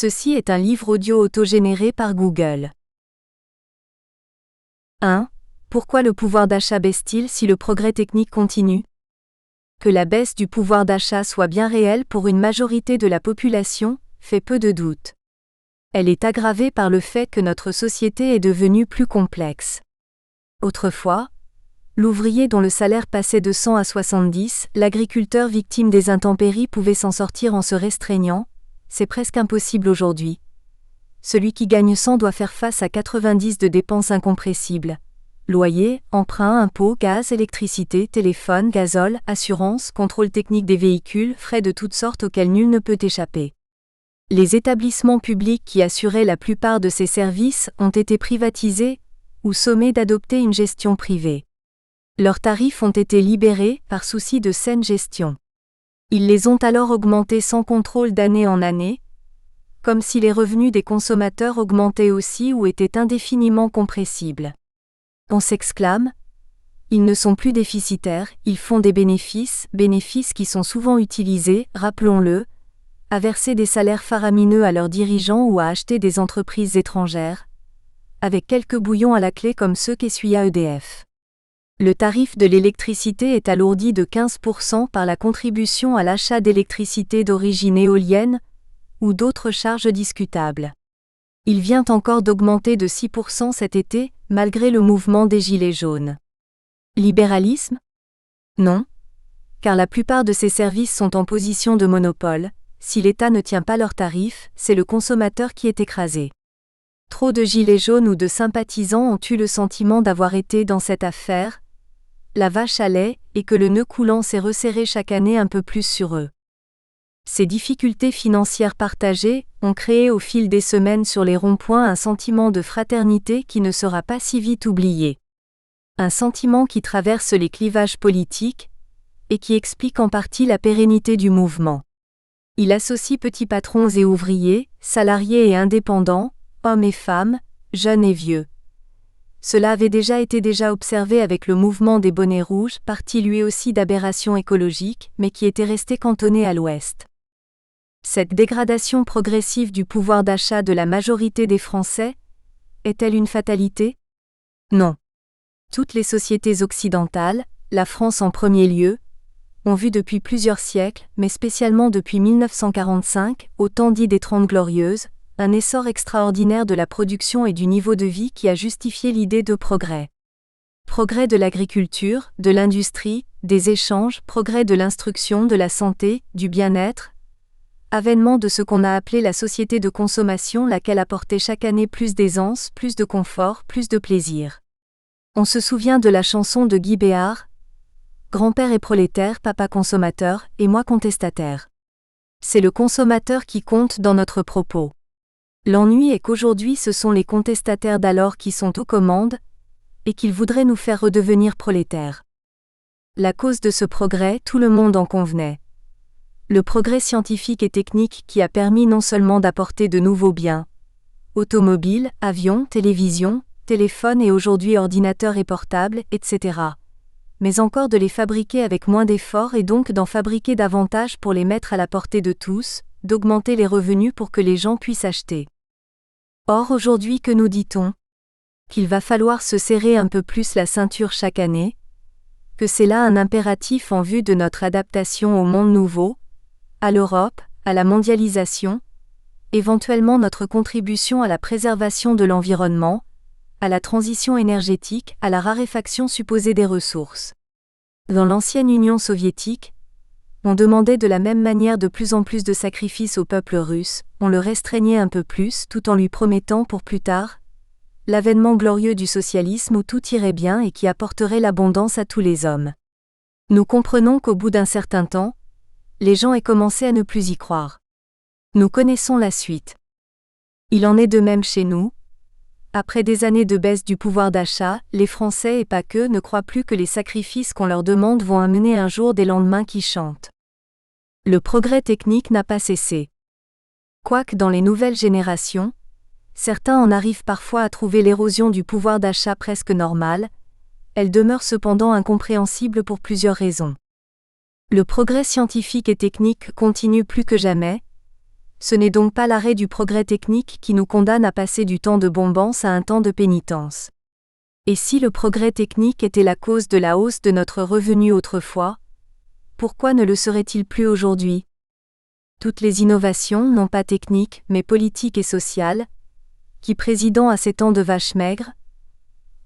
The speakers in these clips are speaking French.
Ceci est un livre audio autogénéré par Google. 1. Pourquoi le pouvoir d'achat baisse-t-il si le progrès technique continue? Que la baisse du pouvoir d'achat soit bien réelle pour une majorité de la population, fait peu de doute. Elle est aggravée par le fait que notre société est devenue plus complexe. Autrefois, l'ouvrier dont le salaire passait de 100 à 70, l'agriculteur victime des intempéries pouvait s'en sortir en se restreignant, c'est presque impossible aujourd'hui. Celui qui gagne 100 doit faire face à 90 de dépenses incompressibles. Loyer, emprunt, impôts, gaz, électricité, téléphone, gazole, assurance, contrôle technique des véhicules, frais de toutes sortes auxquels nul ne peut échapper. Les établissements publics qui assuraient la plupart de ces services ont été privatisés ou sommés d'adopter une gestion privée. Leurs tarifs ont été libérés par souci de saine gestion. Ils les ont alors augmentés sans contrôle d'année en année, comme si les revenus des consommateurs augmentaient aussi ou étaient indéfiniment compressibles. On s'exclame, ils ne sont plus déficitaires, ils font des bénéfices qui sont souvent utilisés, rappelons-le, à verser des salaires faramineux à leurs dirigeants ou à acheter des entreprises étrangères, avec quelques bouillons à la clé comme ceux qu'essuya EDF. Le tarif de l'électricité est alourdi de 15% par la contribution à l'achat d'électricité d'origine éolienne ou d'autres charges discutables. Il vient encore d'augmenter de 6% cet été, malgré le mouvement des Gilets jaunes. Libéralisme? Non, car la plupart de ces services sont en position de monopole. Si l'État ne tient pas leurs tarifs, c'est le consommateur qui est écrasé. Trop de Gilets jaunes ou de sympathisants ont eu le sentiment d'avoir été dans cette affaire la vache à lait, et que le nœud coulant s'est resserré chaque année un peu plus sur eux. Ces difficultés financières partagées ont créé au fil des semaines sur les ronds-points un sentiment de fraternité qui ne sera pas si vite oublié. Un sentiment qui traverse les clivages politiques et qui explique en partie la pérennité du mouvement. Il associe petits patrons et ouvriers, salariés et indépendants, hommes et femmes, jeunes et vieux. Cela avait déjà été observé avec le mouvement des bonnets rouges, parti lui aussi d'aberration écologique, mais qui était resté cantonné à l'Ouest. Cette dégradation progressive du pouvoir d'achat de la majorité des Français est-elle une fatalité? Non. Toutes les sociétés occidentales, la France en premier lieu, ont vu depuis plusieurs siècles, mais spécialement depuis 1945, au temps dit des Trente Glorieuses, un essor extraordinaire de la production et du niveau de vie qui a justifié l'idée de progrès. Progrès de l'agriculture, de l'industrie, des échanges, progrès de l'instruction, de la santé, du bien-être, avènement de ce qu'on a appelé la société de consommation, laquelle apportait chaque année plus d'aisance, plus de confort, plus de plaisir. On se souvient de la chanson de Guy Béard, « Grand-père est prolétaire, papa consommateur, et moi contestataire ». C'est le consommateur qui compte dans notre propos. L'ennui est qu'aujourd'hui ce sont les contestataires d'alors qui sont aux commandes, et qu'ils voudraient nous faire redevenir prolétaires. La cause de ce progrès, tout le monde en convenait. Le progrès scientifique et technique qui a permis non seulement d'apporter de nouveaux biens, automobiles, avions, télévisions, téléphones et aujourd'hui ordinateurs et portables, etc., mais encore de les fabriquer avec moins d'efforts et donc d'en fabriquer davantage pour les mettre à la portée de tous, d'augmenter les revenus pour que les gens puissent acheter. Or aujourd'hui que nous dit-on? Qu'il va falloir se serrer un peu plus la ceinture chaque année, que c'est là un impératif en vue de notre adaptation au monde nouveau, à l'Europe, à la mondialisation, éventuellement notre contribution à la préservation de l'environnement, à la transition énergétique, à la raréfaction supposée des ressources. Dans l'ancienne Union soviétique, on demandait de la même manière de plus en plus de sacrifices au peuple russe, on le restreignait un peu plus tout en lui promettant pour plus tard l'avènement glorieux du socialisme où tout irait bien et qui apporterait l'abondance à tous les hommes. Nous comprenons qu'au bout d'un certain temps, les gens aient commencé à ne plus y croire. Nous connaissons la suite. Il en est de même chez nous. Après des années de baisse du pouvoir d'achat, les Français et pas que ne croient plus que les sacrifices qu'on leur demande vont amener un jour des lendemains qui chantent. Le progrès technique n'a pas cessé. Quoique dans les nouvelles générations, certains en arrivent parfois à trouver l'érosion du pouvoir d'achat presque normale, elle demeure cependant incompréhensible pour plusieurs raisons. Le progrès scientifique et technique continue plus que jamais, Ce n'est donc pas l'arrêt du progrès technique qui nous condamne à passer du temps de bombance à un temps de pénitence. Et si le progrès technique était la cause de la hausse de notre revenu autrefois, pourquoi ne le serait-il plus aujourd'hui ? Toutes les innovations, non pas techniques, mais politiques et sociales, qui présidant à ces temps de vaches maigres,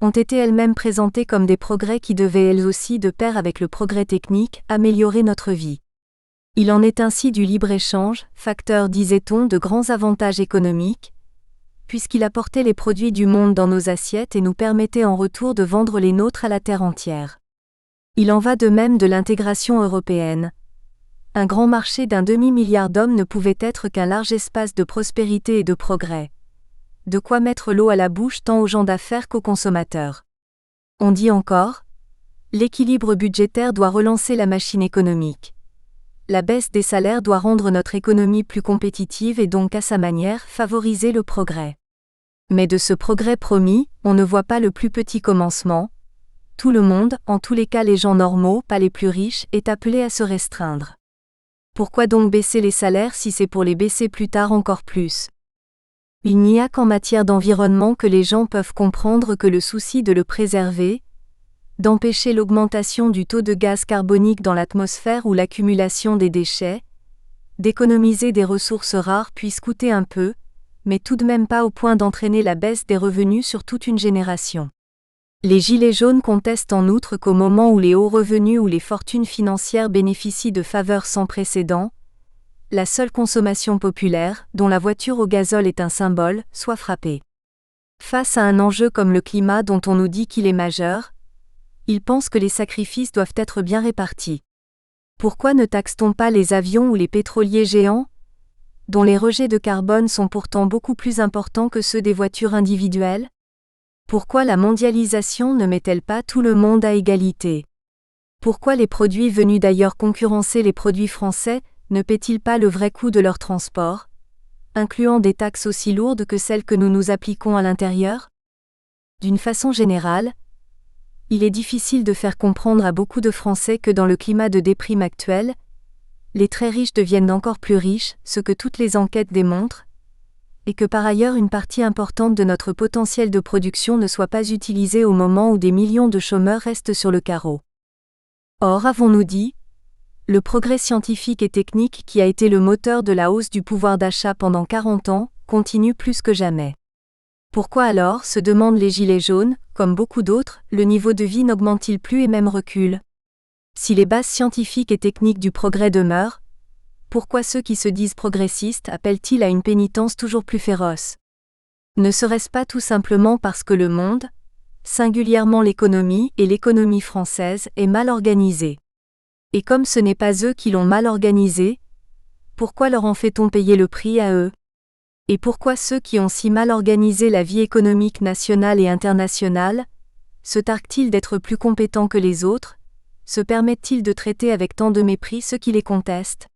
ont été elles-mêmes présentées comme des progrès qui devaient elles aussi, de pair avec le progrès technique, améliorer notre vie. Il en est ainsi du libre-échange, facteur, disait-on, de grands avantages économiques, puisqu'il apportait les produits du monde dans nos assiettes et nous permettait en retour de vendre les nôtres à la terre entière. Il en va de même de l'intégration européenne. Un grand marché d'1 demi-milliard d'hommes ne pouvait être qu'un large espace de prospérité et de progrès. De quoi mettre l'eau à la bouche tant aux gens d'affaires qu'aux consommateurs. On dit encore, l'équilibre budgétaire doit relancer la machine économique. La baisse des salaires doit rendre notre économie plus compétitive et donc à sa manière favoriser le progrès. Mais de ce progrès promis, on ne voit pas le plus petit commencement. Tout le monde, en tous les cas les gens normaux, pas les plus riches, est appelé à se restreindre. Pourquoi donc baisser les salaires si c'est pour les baisser plus tard encore plus ? Il n'y a qu'en matière d'environnement que les gens peuvent comprendre que le souci de le préserver, d'empêcher l'augmentation du taux de gaz carbonique dans l'atmosphère ou l'accumulation des déchets, d'économiser des ressources rares puisse coûter un peu, mais tout de même pas au point d'entraîner la baisse des revenus sur toute une génération. Les Gilets jaunes contestent en outre qu'au moment où les hauts revenus ou les fortunes financières bénéficient de faveurs sans précédent, la seule consommation populaire, dont la voiture au gazole est un symbole, soit frappée. Face à un enjeu comme le climat dont on nous dit qu'il est majeur, ils pensent que les sacrifices doivent être bien répartis. Pourquoi ne taxe-t-on pas les avions ou les pétroliers géants, dont les rejets de carbone sont pourtant beaucoup plus importants que ceux des voitures individuelles ? Pourquoi la mondialisation ne met-elle pas tout le monde à égalité ? Pourquoi les produits venus d'ailleurs concurrencer les produits français ne paient-ils pas le vrai coût de leur transport, incluant des taxes aussi lourdes que celles que nous nous appliquons à l'intérieur ? D'une façon générale, il est difficile de faire comprendre à beaucoup de Français que dans le climat de déprime actuel, les très riches deviennent encore plus riches, ce que toutes les enquêtes démontrent, et que par ailleurs une partie importante de notre potentiel de production ne soit pas utilisée au moment où des millions de chômeurs restent sur le carreau. Or, avons-nous dit, le progrès scientifique et technique qui a été le moteur de la hausse du pouvoir d'achat pendant 40 ans, continue plus que jamais. Pourquoi alors, se demandent les Gilets jaunes, comme beaucoup d'autres, le niveau de vie n'augmente-t-il plus et même recule ? Si les bases scientifiques et techniques du progrès demeurent, pourquoi ceux qui se disent progressistes appellent-ils à une pénitence toujours plus féroce ? Ne serait-ce pas tout simplement parce que le monde, singulièrement l'économie et l'économie française, est mal organisée ? Et comme ce n'est pas eux qui l'ont mal organisée, pourquoi leur en fait-on payer le prix à eux ? Et pourquoi ceux qui ont si mal organisé la vie économique nationale et internationale, se targuent-ils d'être plus compétents que les autres, se permettent-ils de traiter avec tant de mépris ceux qui les contestent ?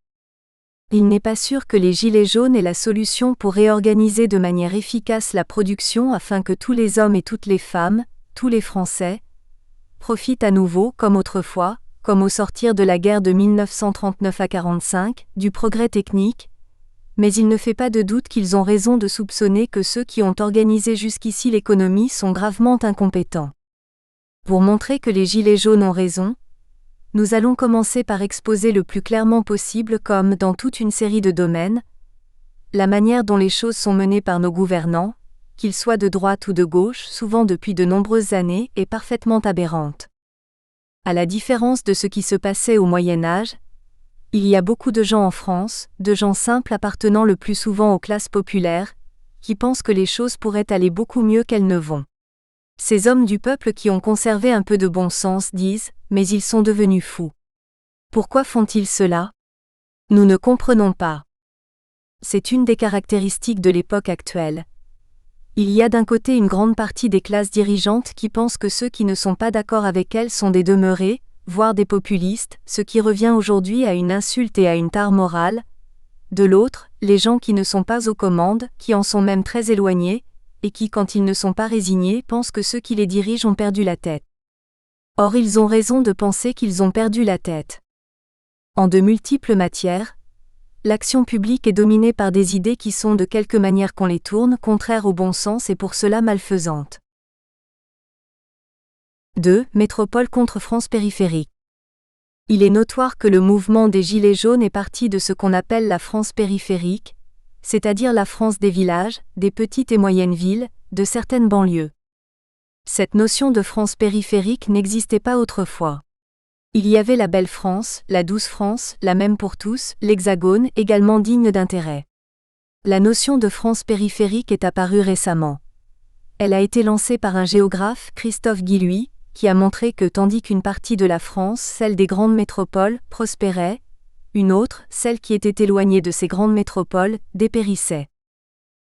Il n'est pas sûr que les Gilets jaunes aient la solution pour réorganiser de manière efficace la production afin que tous les hommes et toutes les femmes, tous les Français, profitent à nouveau, comme autrefois, comme au sortir de la guerre de 1939 à 1945, du progrès technique, mais il ne fait pas de doute qu'ils ont raison de soupçonner que ceux qui ont organisé jusqu'ici l'économie sont gravement incompétents. Pour montrer que les Gilets jaunes ont raison, nous allons commencer par exposer le plus clairement possible, comme dans toute une série de domaines, la manière dont les choses sont menées par nos gouvernants, qu'ils soient de droite ou de gauche, souvent depuis de nombreuses années, est parfaitement aberrante. À la différence de ce qui se passait au Moyen Âge, il y a beaucoup de gens en France, de gens simples appartenant le plus souvent aux classes populaires, qui pensent que les choses pourraient aller beaucoup mieux qu'elles ne vont. Ces hommes du peuple qui ont conservé un peu de bon sens disent « mais ils sont devenus fous ». Pourquoi font-ils cela ? Nous ne comprenons pas. C'est une des caractéristiques de l'époque actuelle. Il y a d'un côté une grande partie des classes dirigeantes qui pensent que ceux qui ne sont pas d'accord avec elles sont des demeurés, voire des populistes, ce qui revient aujourd'hui à une insulte et à une tare morale. De l'autre, les gens qui ne sont pas aux commandes, qui en sont même très éloignés, et qui, quand ils ne sont pas résignés, pensent que ceux qui les dirigent ont perdu la tête. Or ils ont raison de penser qu'ils ont perdu la tête. En de multiples matières, L'action publique est dominée par des idées qui sont de quelque manière qu'on les tourne, contraires au bon sens et pour cela malfaisantes. 2. Métropole contre France périphérique. Il est notoire que le mouvement des Gilets jaunes est parti de ce qu'on appelle la France périphérique, c'est-à-dire la France des villages, des petites et moyennes villes, de certaines banlieues. Cette notion de France périphérique n'existait pas autrefois. Il y avait la belle France, la douce France, la même pour tous, l'Hexagone, également digne d'intérêt. La notion de France périphérique est apparue récemment. Elle a été lancée par un géographe, Christophe Guilluy, qui a montré que tandis qu'une partie de la France, celle des grandes métropoles, prospérait, une autre, celle qui était éloignée de ces grandes métropoles, dépérissait.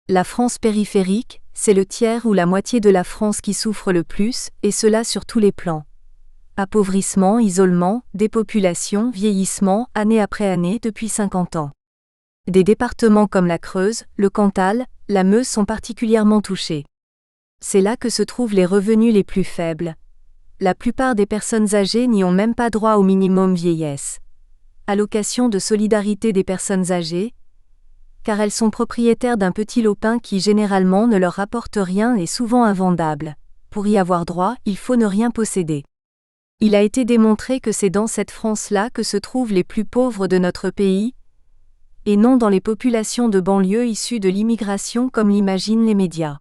La France périphérique, c'est le tiers ou la moitié de la France qui souffre le plus, et cela sur tous les plans. Appauvrissement, isolement, dépopulation, vieillissement, année après année depuis 50 ans. Des départements comme la Creuse, le Cantal, la Meuse sont particulièrement touchés. C'est là que se trouvent les revenus les plus faibles. La plupart des personnes âgées n'y ont même pas droit au minimum vieillesse. Allocation de solidarité des personnes âgées, car elles sont propriétaires d'un petit lopin qui généralement ne leur rapporte rien et souvent invendable. Pour y avoir droit, il faut ne rien posséder. Il a été démontré que c'est dans cette France-là que se trouvent les plus pauvres de notre pays, et non dans les populations de banlieue issues de l'immigration comme l'imaginent les médias.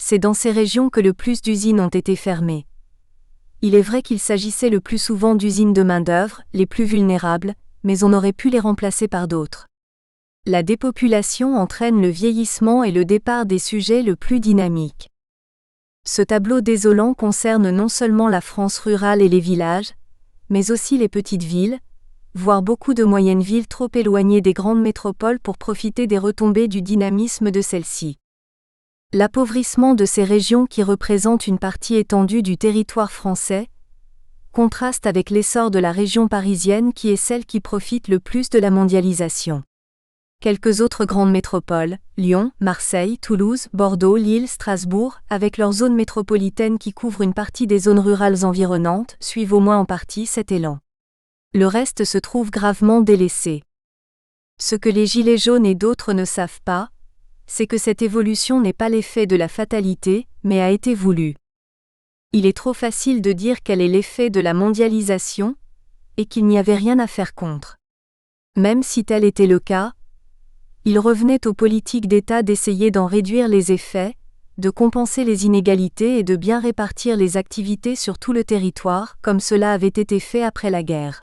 C'est dans ces régions que le plus d'usines ont été fermées. Il est vrai qu'il s'agissait le plus souvent d'usines de main-d'œuvre, les plus vulnérables, mais on aurait pu les remplacer par d'autres. La dépopulation entraîne le vieillissement et le départ des sujets le plus dynamiques. Ce tableau désolant concerne non seulement la France rurale et les villages, mais aussi les petites villes, voire beaucoup de moyennes villes trop éloignées des grandes métropoles pour profiter des retombées du dynamisme de celles-ci. L'appauvrissement de ces régions qui représentent une partie étendue du territoire français contraste avec l'essor de la région parisienne qui est celle qui profite le plus de la mondialisation. Quelques autres grandes métropoles, Lyon, Marseille, Toulouse, Bordeaux, Lille, Strasbourg, avec leurs zones métropolitaines qui couvrent une partie des zones rurales environnantes, suivent au moins en partie cet élan. Le reste se trouve gravement délaissé. Ce que les Gilets jaunes et d'autres ne savent pas, c'est que cette évolution n'est pas l'effet de la fatalité, mais a été voulue. Il est trop facile de dire qu'elle est l'effet de la mondialisation, et qu'il n'y avait rien à faire contre. Même si tel était le cas, il revenait aux politiques d'État d'essayer d'en réduire les effets, de compenser les inégalités et de bien répartir les activités sur tout le territoire, comme cela avait été fait après la guerre.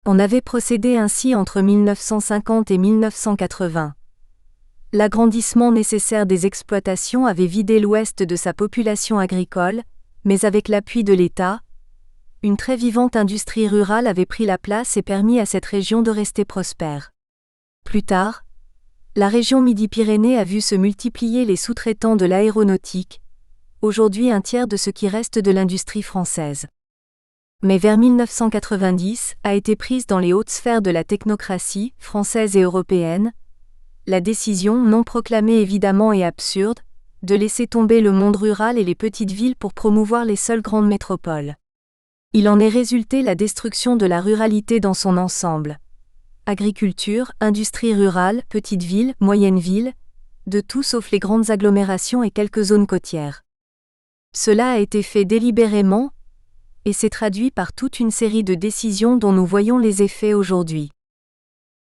On avait procédé ainsi entre 1950 et 1980. L'agrandissement nécessaire des exploitations avait vidé l'Ouest de sa population agricole, mais avec l'appui de l'État, une très vivante industrie rurale avait pris la place et permis à cette région de rester prospère. Plus tard, la région Midi-Pyrénées a vu se multiplier les sous-traitants de l'aéronautique, aujourd'hui un tiers de ce qui reste de l'industrie française. Mais vers 1990 a été prise dans les hautes sphères de la technocratie, française et européenne, la décision non proclamée évidemment et absurde, de laisser tomber le monde rural et les petites villes pour promouvoir les seules grandes métropoles. Il en est résulté la destruction de la ruralité dans son ensemble. Agriculture, industrie rurale, petites villes, moyennes villes, de tout sauf les grandes agglomérations et quelques zones côtières. Cela a été fait délibérément, et s'est traduit par toute une série de décisions dont nous voyons les effets aujourd'hui.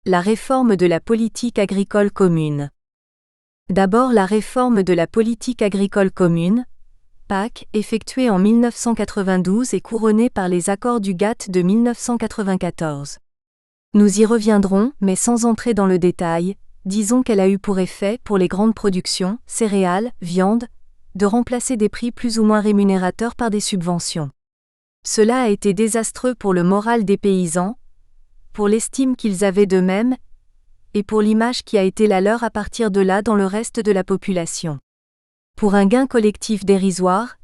La réforme de la politique agricole commune. D'abord la réforme de la politique agricole commune, PAC, effectuée en 1992 et couronnée par les accords du GATT de 1994. Nous y reviendrons, mais sans entrer dans le détail, disons qu'elle a eu pour effet, pour les grandes productions, céréales, viande, de remplacer des prix plus ou moins rémunérateurs par des subventions. Cela a été désastreux pour le moral des paysans, pour l'estime qu'ils avaient d'eux-mêmes, et pour l'image qui a été la leur à partir de là dans le reste de la population. Pour un gain collectif dérisoire,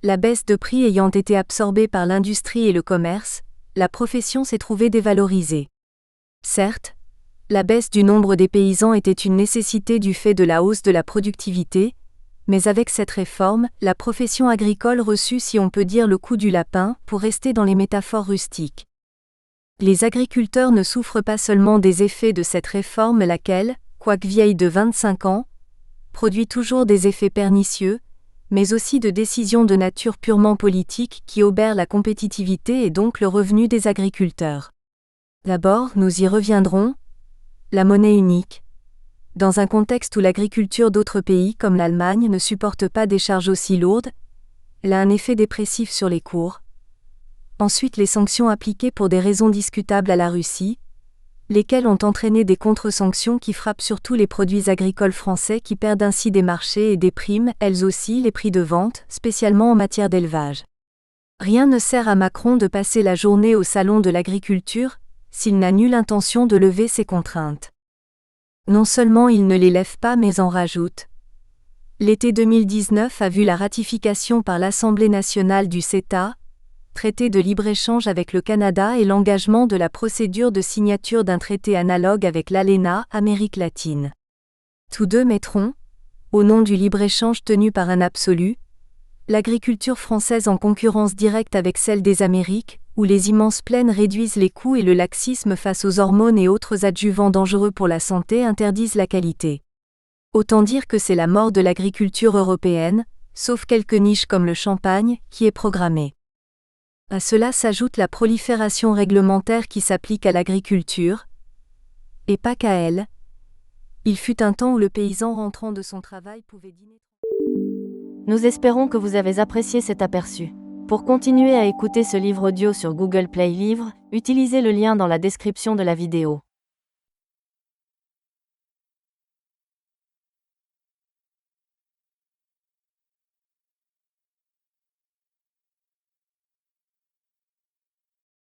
la baisse de prix ayant été absorbée par l'industrie et le commerce, la profession s'est trouvée dévalorisée. Certes, la baisse du nombre des paysans était une nécessité du fait de la hausse de la productivité, mais avec cette réforme, la profession agricole reçut si on peut dire le coup du lapin, pour rester dans les métaphores rustiques. Les agriculteurs ne souffrent pas seulement des effets de cette réforme laquelle, quoique vieille de 25 ans, produit toujours des effets pernicieux, mais aussi de décisions de nature purement politique qui obèrent la compétitivité et donc le revenu des agriculteurs. D'abord, nous y reviendrons, la monnaie unique. Dans un contexte où l'agriculture d'autres pays comme l'Allemagne ne supporte pas des charges aussi lourdes, elle a un effet dépressif sur les cours. Ensuite, les sanctions appliquées pour des raisons discutables à la Russie, lesquelles ont entraîné des contre-sanctions qui frappent surtout les produits agricoles français qui perdent ainsi des marchés et dépriment, elles aussi, les prix de vente, spécialement en matière d'élevage. Rien ne sert à Macron de passer la journée au salon de l'agriculture, s'il n'a nulle intention de lever ces contraintes. Non seulement il ne les lève pas mais en rajoute. L'été 2019 a vu la ratification par l'Assemblée nationale du CETA, traité de libre-échange avec le Canada et l'engagement de la procédure de signature d'un traité analogue avec l'ALENA, Amérique latine. Tous deux mettront, au nom du libre-échange tenu par un absolu, l'agriculture française en concurrence directe avec celle des Amériques, où les immenses plaines réduisent les coûts et le laxisme face aux hormones et autres adjuvants dangereux pour la santé interdisent la qualité. Autant dire que c'est la mort de l'agriculture européenne, sauf quelques niches comme le champagne, qui est programmée. À cela s'ajoute la prolifération réglementaire qui s'applique à l'agriculture, et pas qu'à elle. Il fut un temps où le paysan rentrant de son travail pouvait dîner. Nous espérons que vous avez apprécié cet aperçu. Pour continuer à écouter ce livre audio sur Google Play Livres, utilisez le lien dans la description de la vidéo.